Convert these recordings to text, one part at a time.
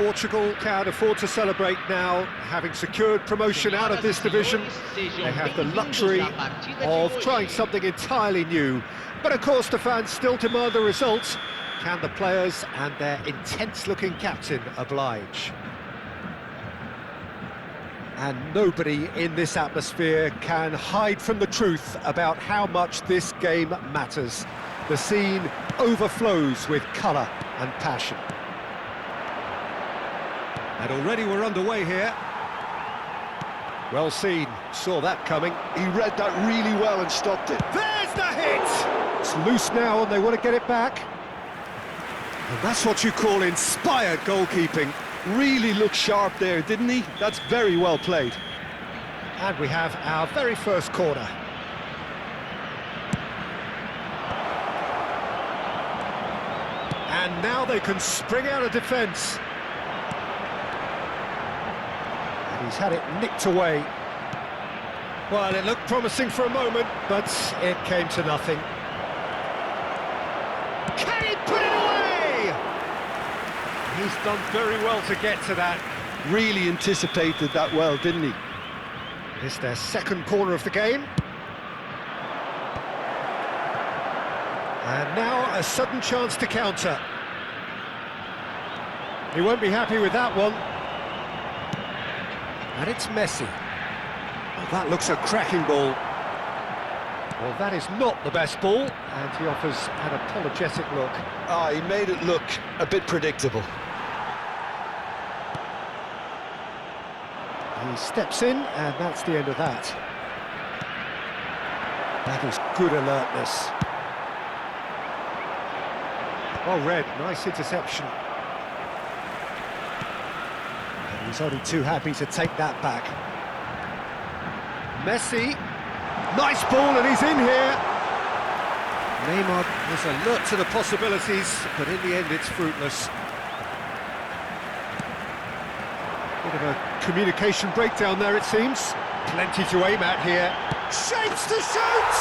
Portugal can afford to celebrate now, having secured promotion out of this division. They have the luxury of trying something entirely new. But of course the fans still demand the results. Can the players and their intense-looking captain oblige? And nobody in this atmosphere can hide from the truth about how much this game matters. The scene overflows with colour and passion. And already we're underway here. Well seen, saw that coming. He read that really well and stopped it. There's the hit! It's loose now and they want to get it back. And that's what you call inspired goalkeeping. Really looked sharp there, didn't he? That's very well played. And we have our very first corner. And now they can spring out of defence. And he's had it nicked away. Well, it looked promising for a moment, but it came to nothing. Can he put it away? He's done very well to get to that. Really anticipated that well, didn't he? It's their second corner of the game. And now a sudden chance to counter. He won't be happy with that one. And it's Messi. Oh, that looks a cracking ball. Well, that is not the best ball, and he offers an apologetic look. He made it look a bit predictable. He steps in, and that's the end of that. That is good alertness. Well read, nice interception. And he's only too happy to take that back. Messi, nice ball and he's in here. Neymar was alert to the possibilities, but in the end it's fruitless. Bit of a communication breakdown there it seems. Plenty to aim at here. Shapes to shoot!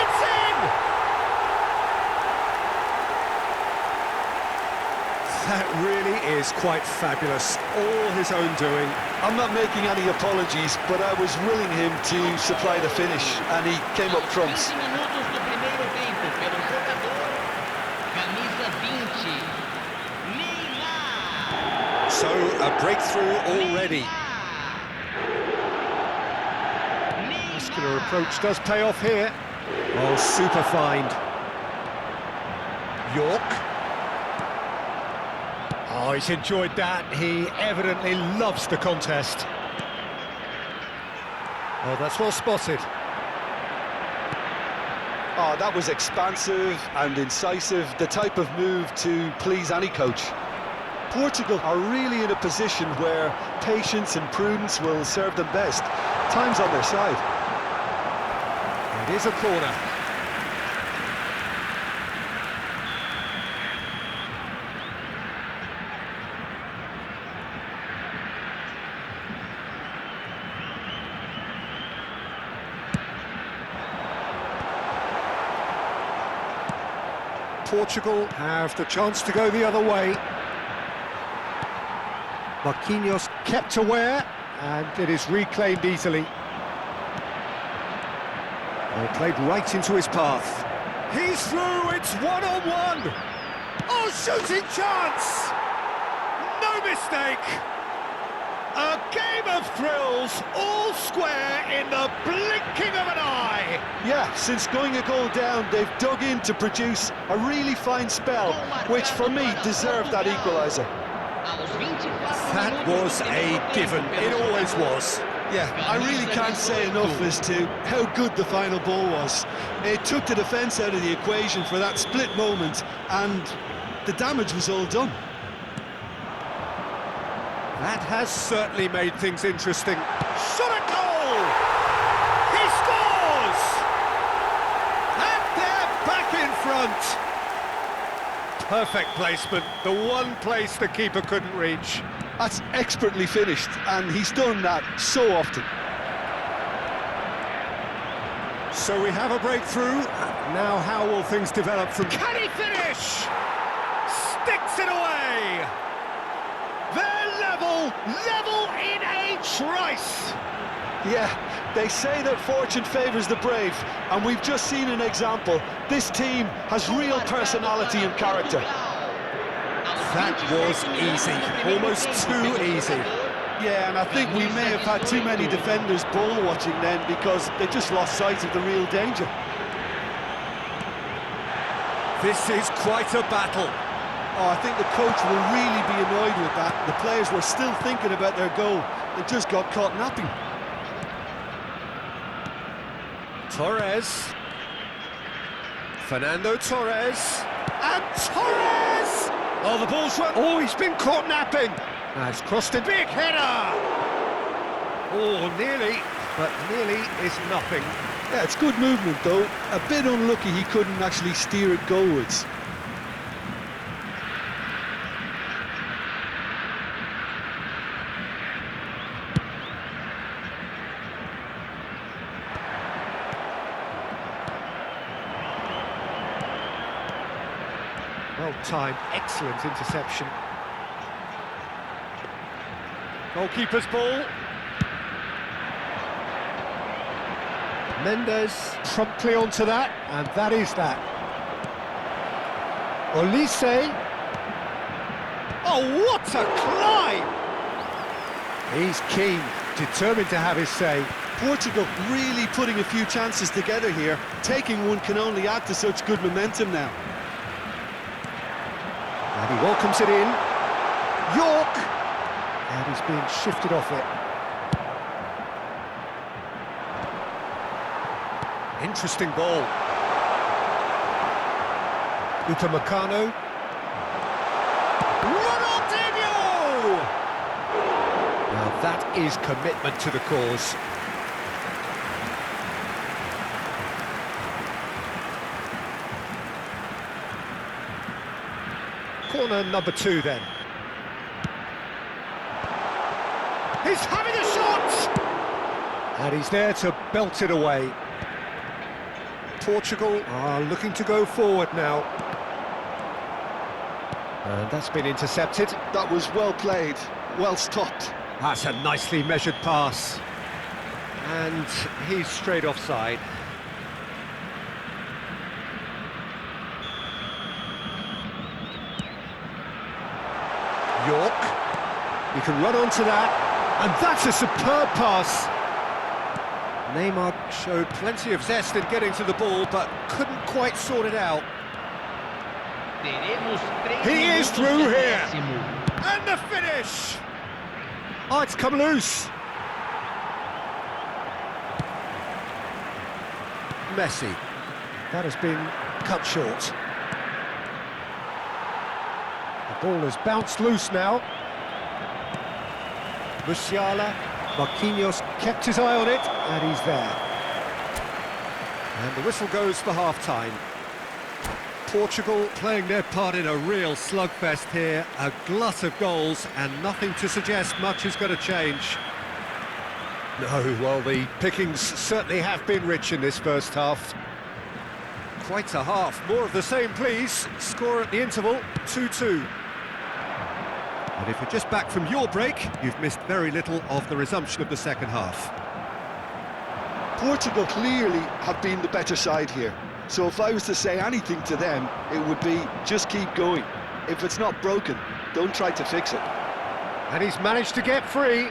It's in! That really is quite fabulous, all his own doing. I'm not making any apologies, but I was willing him to supply the finish, and he came up trumps. So, a breakthrough already. Muscular approach does pay off here. Oh, super find. York. Oh, he's enjoyed that. He evidently loves the contest. Oh, that's well spotted. Oh, that was expansive and incisive, the type of move to please any coach. Portugal are really in a position where patience and prudence will serve them best. Time's on their side. It is a corner. Portugal have the chance to go the other way. Marquinhos kept aware, and it is reclaimed easily. Well, played right into his path. He's through, it's one-on-one! Oh, shooting chance! No mistake! A game of thrills, all square in the blinking of an eye! Yeah, since going a goal down, they've dug in to produce a really fine spell, which for me deserved that equaliser. That was a given, it always was. Yeah, I really can't say enough as to how good the final ball was. It took the defence out of the equation for that split moment, and the damage was all done. That has certainly made things interesting. Shot a goal! He scores! And they're back in front! Perfect placement, the one place the keeper couldn't reach. That's expertly finished, and he's done that so often. So we have a breakthrough. Now how will things develop from... Can he finish? Sticks it away! Level in a trice! Yeah, they say that fortune favours the brave, and we've just seen an example. This team has real personality and character. That was easy, almost too easy. Yeah, and I think we may have had too many defenders ball watching then because they just lost sight of the real danger. This is quite a battle. Oh, I think the coach will really be annoyed with that. The players were still thinking about their goal and just got caught napping. Torres. Fernando Torres. And Torres! Oh, the ball's run. Oh, he's been caught napping. Has crossed a big header. Oh, nearly, but nearly is nothing. Yeah, it's good movement though. A bit unlucky he couldn't actually steer it goalwards. Well timed, excellent interception. Goalkeeper's ball. Mendes promptly onto that, and that is that. Olise. Oh, what a climb! He's keen, determined to have his say. Portugal really putting a few chances together here. Taking one can only add to such good momentum now. And he welcomes it in. York! And he's being shifted off it. Interesting ball. Upamecano. Ronaldinho! Now that is commitment to the cause. Corner number 2 then. He's having a shot! And he's there to belt it away. Portugal are looking to go forward now. And that's been intercepted. That was well played, well stopped. That's a nicely measured pass. And he's straight offside. York. He can run onto that. And that's a superb pass. Neymar showed plenty of zest in getting to the ball, but couldn't quite sort it out. He is through here. And the finish! Oh, it's come loose. Messi. That has been cut short. The ball has bounced loose now. Musiala. Marquinhos kept his eye on it, and he's there. And the whistle goes for half-time. Portugal playing their part in a real slugfest here, a glut of goals, and nothing to suggest much is going to change. No, well, the pickings certainly have been rich in this first half. Quite a half. More of the same, please. Score at the interval, 2-2. And if you're just back from your break, you've missed very little of the resumption of the second half. Portugal clearly have been the better side here. So if I was to say anything to them, it would be just keep going. If it's not broken, don't try to fix it. And he's managed to get free.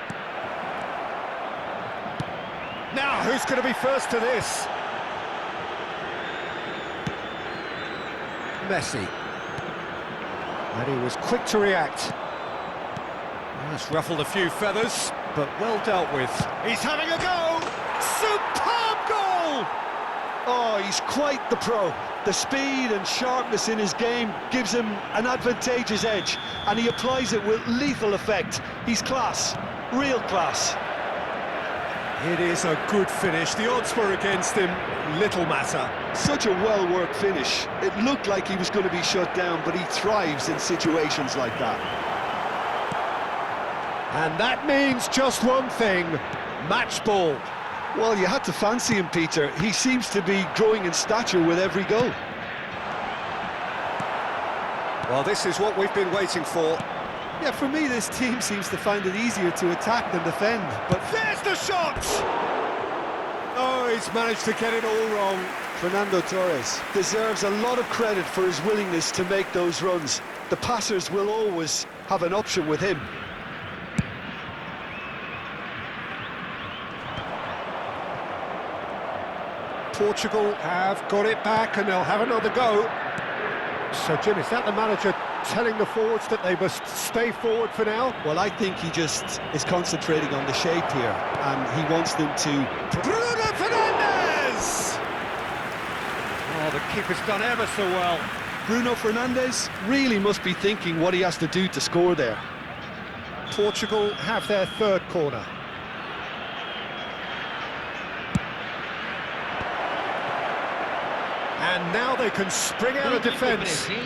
Now, who's going to be first to this? Messi. And he was quick to react. That's ruffled a few feathers, but well dealt with. He's having a go! Superb goal! Oh, he's quite the pro. The speed and sharpness in his game gives him an advantageous edge, and he applies it with lethal effect. He's class, real class. It is a good finish. The odds were against him, little matter. Such a well-worked finish. It looked like he was going to be shut down, but he thrives in situations like that. And that means just one thing, match ball. Well, you had to fancy him, Peter. He seems to be growing in stature with every goal. Well, this is what we've been waiting for. Yeah, for me, this team seems to find it easier to attack than defend, but There's the shot! Oh, he's managed to get it all wrong. Fernando Torres deserves a lot of credit for his willingness to make those runs. The passers will always have an option with him. Portugal have got it back and they'll have another go. So, Jim, is that the manager telling the forwards that they must stay forward for now? Well, I think he just is concentrating on the shape here, and he wants them to... Bruno Fernandes! Oh, the keeper's done ever so well. Bruno Fernandes really must be thinking what he has to do to score there. Portugal have their third corner. And now they can spring out of defence. And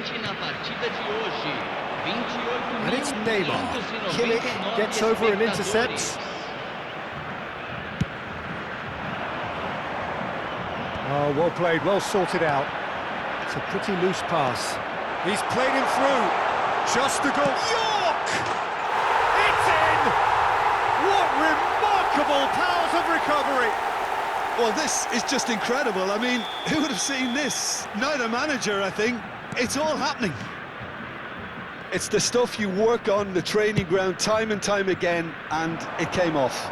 it's Neymar. Kimmich gets over and intercepts. Oh, well played, well sorted out. It's a pretty loose pass. He's played him through. Just a goal. York! It's in! What remarkable powers of recovery! Well, this is just incredible. I mean, who would have seen this? Neither manager, I think. It's all happening. It's the stuff you work on the training ground time and time again, and it came off.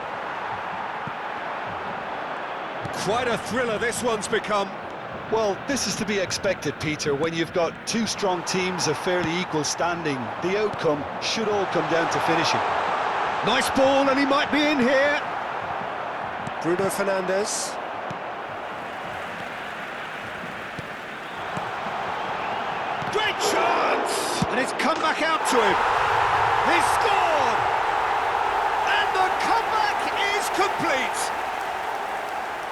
Quite a thriller this one's become. Well, this is to be expected, Peter. When you've got two strong teams of fairly equal standing, the outcome should all come down to finishing. Nice ball, and he might be in here. Bruno Fernandes. Great chance! And it's come back out to him. He's scored! And the comeback is complete!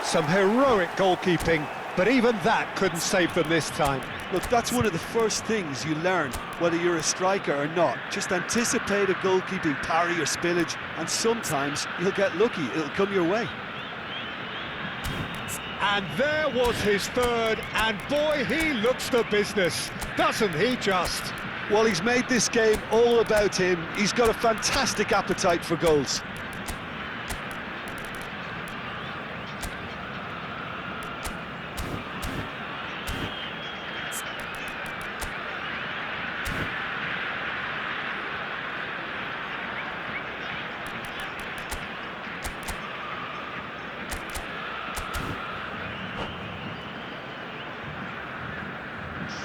Some heroic goalkeeping, but even that couldn't save them this time. Look, that's one of the first things you learn, whether you're a striker or not. Just anticipate a goalkeeping parry or spillage, and sometimes you'll get lucky, it'll come your way. And there was his third, and boy, he looks the business, doesn't he just? Well, he's made this game all about him. He's got a fantastic appetite for goals.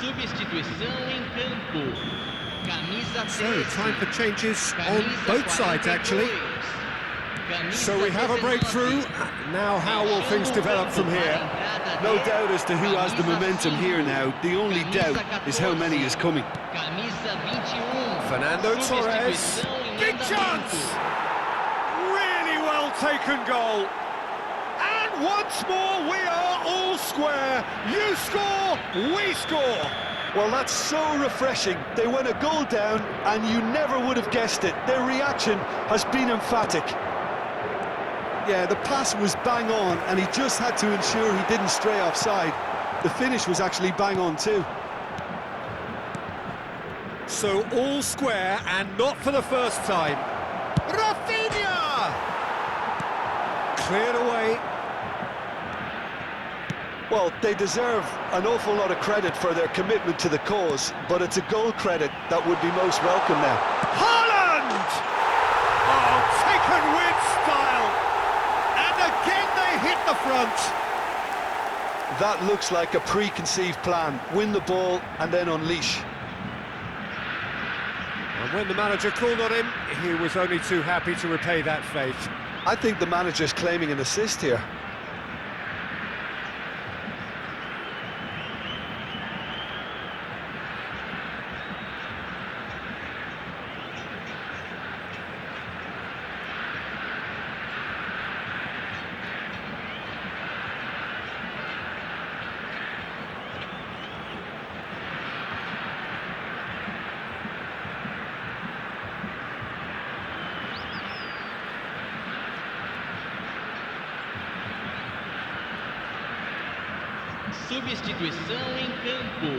Substituição em campo. Camisa 13. So, time for changes on both sides, actually. So we have a breakthrough. Now, how will things develop from here? No doubt as to who has the momentum here now. The only doubt is how many is coming. Camisa 21. Fernando Torres. Big chance! Really well taken goal. And once more, we are all square. You score, we score. Well, that's so refreshing. They went a goal down, and you never would have guessed it. Their reaction has been emphatic. Yeah, the pass was bang on, and he just had to ensure he didn't stray offside. The finish was actually bang on too. So all square, and not for the first time. Rafinha! Cleared away. Well, they deserve an awful lot of credit for their commitment to the cause, but it's a goal credit that would be most welcome now. Haaland! Oh, taken with style. And again they hit the front. That looks like a preconceived plan. Win the ball and then unleash. And when the manager called on him, he was only too happy to repay that faith. I think the manager's claiming an assist here. Substituição em campo.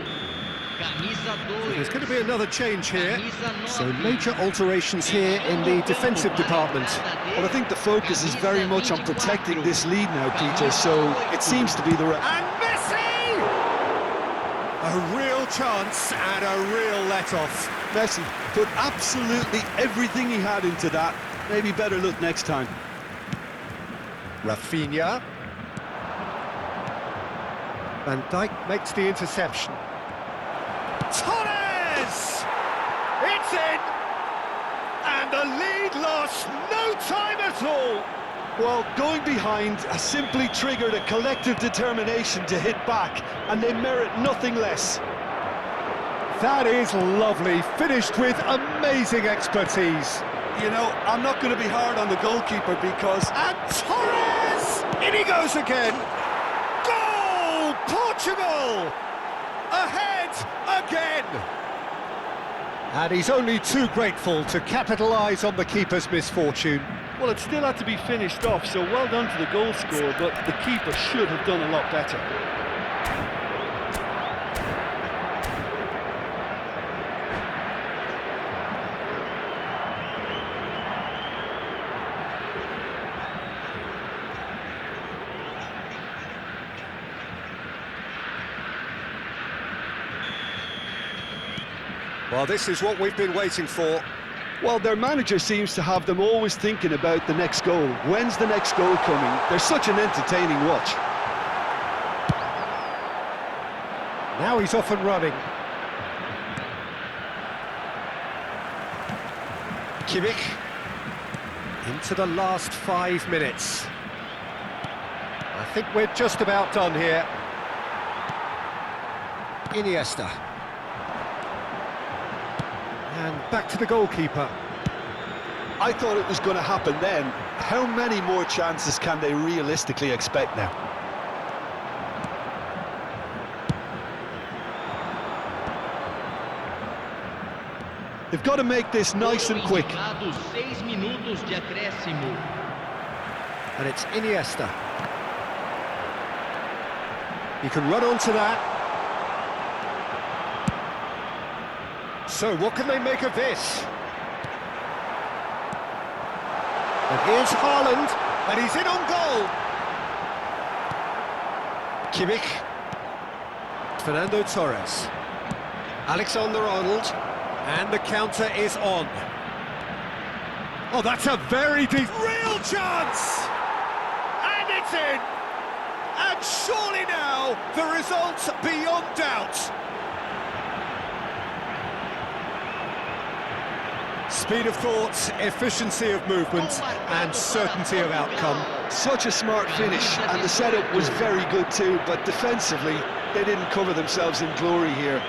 Camisa 2. There's going to be another change here. Camisa So 9. major alterations here in the defensive department. Well, I think the focus is very much on protecting this lead now, Peter, so it seems to be the right... And Messi! A real chance and a real let-off. Messi put absolutely everything he had into that. Maybe better look next time. Rafinha. Van Dijk makes the interception. Torres! It's in! And the lead lost no time at all! Well, going behind has simply triggered a collective determination to hit back, and they merit nothing less. That is lovely, finished with amazing expertise. You know, I'm not going to be hard on the goalkeeper because... And Torres! In he goes again! Goal! Portugal! Ahead again! And he's only too grateful to capitalise on the keeper's misfortune. Well, it still had to be finished off, so well done to the goal scorer, but the keeper should have done a lot better. Well, this is what we've been waiting for. Well, their manager seems to have them always thinking about the next goal. When's the next goal coming? They're such an entertaining watch. Now he's off and running. Kimmich. Into the last 5 minutes. I think we're just about done here. Iniesta. And back to the goalkeeper. I thought it was going to happen then. How many more chances can they realistically expect now? They've got to make this nice and quick. 6 minutos de acréscimo. And it's Iniesta. He can run onto that. So what can they make of this? And here's Haaland, and he's in on goal. Kimmich. Fernando Torres. Alexander-Arnold. And the counter is on. Oh, that's a very deep... Real chance! And it's in! And surely now, the result's beyond doubt. Speed of thought, efficiency of movement, and certainty of outcome. Such a smart finish, and the setup was very good too, but defensively, they didn't cover themselves in glory here.